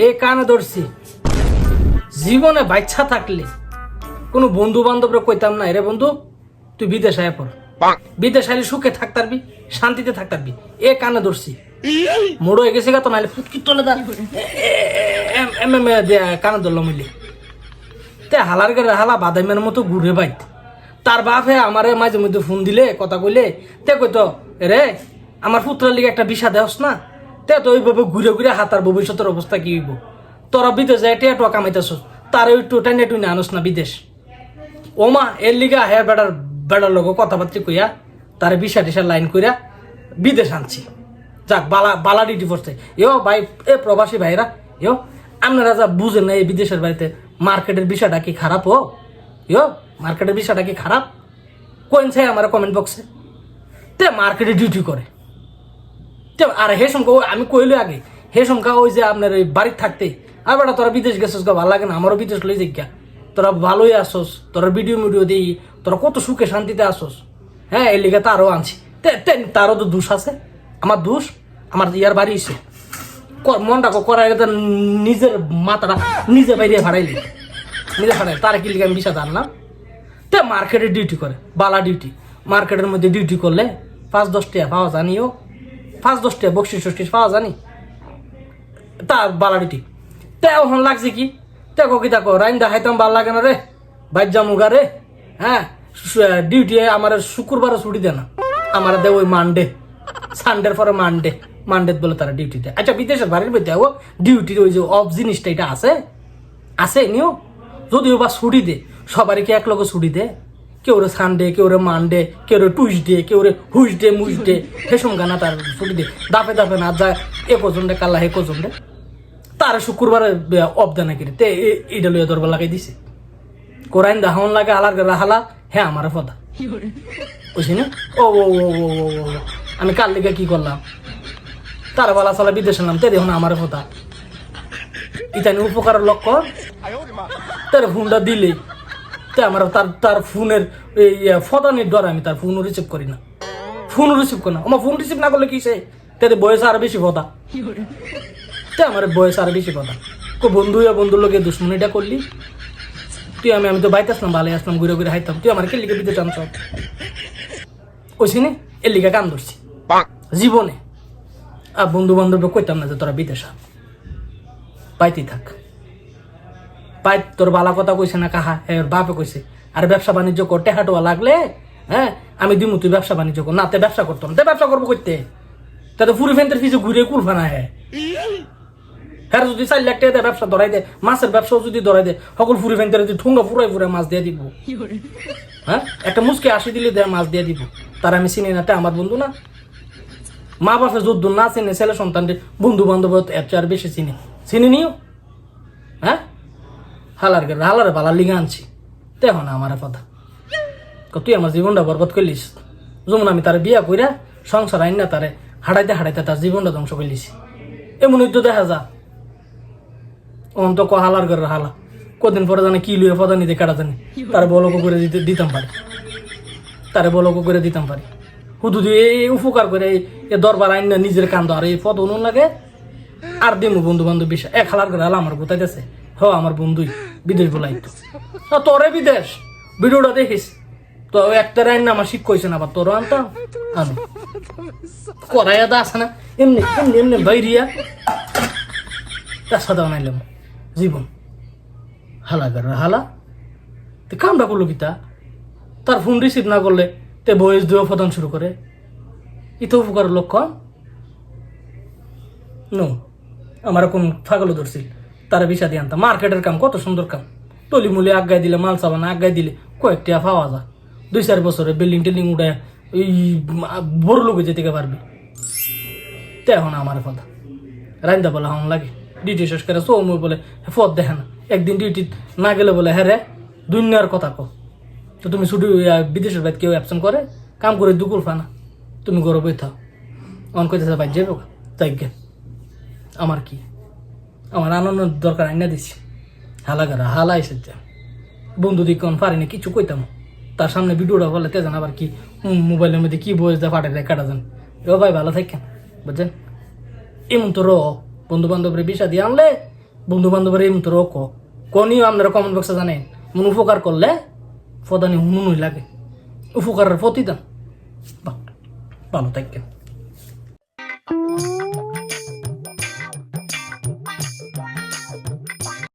এ কানে ধরছি জীবনে বাচ্চা থাকলে কোনো বন্ধু বান্ধবরা কইতাম না রে বন্ধু তুই বিদেশ আয় পর বিদেশ আইলে সুখে থাকতারবি শান্তিতে থাকতারবি এ কানে ধরছি মোড় হয়ে গেছে গা তো নাহলে ফুটকি তোলে দা কানে ধরলো মিলে তে হালার গাড়ি হালা বাদামের মতো ঘুরে বাইত তার বাপে আমারে মাঝে মধ্যে ফোন দিলে কথা কইলে তে কইতো রে আমার পুত্রের লিগে একটা বিষা দেওস না তে তো ওইভাবে ঘুরে ঘুরে হাতার ভবিষ্যতের অবস্থা কি হইব তোরা বিদেশ যায় টেয়া কামাইতেছ তার ওই টোটাই টুনে আনস না বিদেশ ওমা এর লিগা হ্যাঁ বেড়ার লোক কথাবার্তা কইয়া তার বিষা টিসা লাইন কইরা বিদেশ আনছি যাক বালা ডিউটি পড়ছে ভাই এ প্রবাসী ভাইরা আপনারা যা বুঝেন না এই বিদেশের বাড়িতে মার্কেটের বিষয়টা কি খারাপ মার্কেটের বিষয়টা কি খারাপ কোন চাই আমার কমেন্ট বক্সে তে মার্কেটে ডিউটি করে আর হে সংখ্যা আমি কইলে আগে হে সংখ্যা ওই যে আপনার ওই বাড়ির থাকতে আর বেটা তোরা বিদেশ গেছিস ভালো লাগে না আমারও বিদেশ লই জিজ্ঞা তোরা ভালোই আসোস তোরা ভিডিও দিই তোরা কত সুখে শান্তিতে আসোস হ্যাঁ এই লিগে তারও আনছি তারও তো দোষ আছে আমার দোষ আমার ইয়ার বাড়ি এসে মনটা করার নিজের মাথাটা নিজে বাইরে ভাড়াইলি নিজে ভাড়াই তার কি লিগে আমি বিষয় জানলাম তে মার্কেটে ডিউটি করে বালা ডিউটি মার্কেটের মধ্যে ডিউটি করলে 5-10 টাকা পাওয়া জানিও 5-10 টাকা বকশিস পাওয়া জানি তার বালা ডিউটি তে এখন লাগছে কি দেখো কি দেখো রাইন্দা খাইতাম ভাল লাগে না রে বাইর জামুগা রে হ্যাঁ ডিউটি আমার শুক্রবারও ছুটি দেয় না আমার দেয় ওই মানডে সানডের পরে মানডে বলে তারা ডিউটি দেয় আচ্ছা বিদেশের বাড়ির মধ্যে ডিউটির ওই যে অফ জিনিসটা এটা আছে নিও যদিও বা ছুটি দে সবারই কি এক লগে ছুটি দে কেউ রে সানডে কেউ রে মানডে কেউ রে টুইসডে কেউ রে হুইসডে মুইসডে হেসম গানা তার ছুটি দে দাপে না যায় এ কজনডে কাল্লা হে কজনডে তার শুক্রবারে অফ দেয় নাকি তে এটা লইয়া দরবার লাগাই দিছে কোরআন দাহন লাগে হালার হালা হ্যাঁ আমার ফদা বুঝছি না ও আমি কাল লিগে কি করলাম তার বালা চালা বিদেশে নাম তে দেখুন আমার ফদা ইতানি উপকারের লক্ষ্য তার ফোনটা দিলে তে আমার তার ফোনের এই ফদানির ডর আমি তার ফোনও রিসিভ করি না আমার ফোন রিসিভ না করলে কি সে তাদের বয়স আরো বেশি কথা তে আমার বয়স আরো বেশি কথা বন্ধুর লোকে দুশ্মনীটা করলি তুই আমি তো বাইতে আসলাম ভালো আসলাম ঘুরে ঘুরে হাইতাম তুই আমার কে লিখে দিতে চান সব ওইখানে এর লিখে কান ধরছি জীবনে আর বন্ধু বান্ধব কইতাম না যে তোরা বিদেশা পাইতেই থাক পাই তোর বালা কথা কইছে না কাহা এর বাপে কইছে আর ব্যবসা বাণিজ্য করতে হাঁটোয়া লাগলে হ্যাঁ আমি দিমু তুই ব্যবসা বাণিজ্য কর না তে ব্যবসা করতো না তে ব্যবসা করবো করতে তাতে ফুরি ফেন্টের পিছু ঘুরে কুলফা না হ্যাঁ যদি 4 লাখ টাকা ব্যবসা ধরাই দে মাছের ব্যবসাও যদি ধরাই দে সকল ফুরি ফেন্টের ঠুঙ্গা ফুরাই মাছ দিয়ে দিব হ্যাঁ একটা মুসকে 80 দিলে দেয় মাছ দিয়ে দিব তার আমি চিনি না আমার বন্ধু না মা বাপে যুদ্ধ না চিনে ছেলে সন্তানদের বন্ধু বান্ধব এত আর বেশি চিনি নিও হ্যাঁ হালারে বালার লিগে আনছি দেখো না আমার কথা তুই আমার জীবনটা বরবাদ করলিস যেমন আমি তার বিয়া কইরা সংসার আইন না তারে হাঁটাইতে তার জীবনটা ধ্বংস করলিস এমন তো দেখা যা অন্ত হালার ঘরের হালা কদিন পরে জানে কি লুয়ে পদা নিতে কাটা জানি তারে বলক করে দিতাম পারি হুদু দিয়ে উপকার করে এ দরবার আইন না নিজের কান্দ আর এই পদ অনুন লাগে আর দিমু বন্ধু বান্ধব বিষয় এক হালার ঘরে হালা আমার গোতাইতেছে আমার বন্ধুই বিদেশ বলাই তো তোরে বিদেশ ভিডিওটা দেখিস তো একটা রাইন না আমার শিখ কইছে না আবার তোরও আনতাম আমি করাইয়া দা আছে না এমনি বাইরিয়া তার সাদা বানাইলাম জীবন হালা তে কামটা করলো কি তার ফোন রিসিভ না করলে তে বয়স দেওয়া প্রদান শুরু করে ইতো উপকার লক্ষণ নো আমার কোন ফাগলও ধরছিল তারা বিষা দিয়ে আনতাম মার্কেটের কাম কত সুন্দর কাম টলিমুলি আগায় দিলে মাল চাবানা আগায় দিলে কয়েকটা পাওয়া যায় 2-4 বছরে বিল্ডিং উঠায় এই বড় লোকে যেতে পারবি তে এখন আমার কথা রান্দা বলে হন লাগে ডিউটি শেষ করে সৌময় বলে পথ দেখে না একদিন ডিউটি না গেলে বলে হ্যাঁ রে দুনিয়ার কথা কো তো তুমি শুধু বিদেশের বাইরে কেউ অ্যাবসেন্ট করে কাম করে দুকুল ফানা তুমি গরব হয়ে থাও অন কইতেছে বাইর যাবো তাই আমার কি আমার আনন্দ দরকার আইনা দিছি হালা এসেছে বন্ধু দিকে পারিনি কিছু কইতাম তার সামনে ভিডিওটা বলে তেজান আবার কি মোবাইলের মধ্যে কি বয়স দেয় ফাটে দেয় কাটা যান ভাই ভালো থাকেন বুঝছেন এমন তো বন্ধু বান্ধবরে বিষা দিয়ে আনলে বন্ধু বান্ধবের এই মতো কনিও আপনারা কমেন্ট বক্সে জানেন মন উপকার করলে ফদানি হুনুনই লাগে উপকারের প্রতিদান ভালো থাকেন।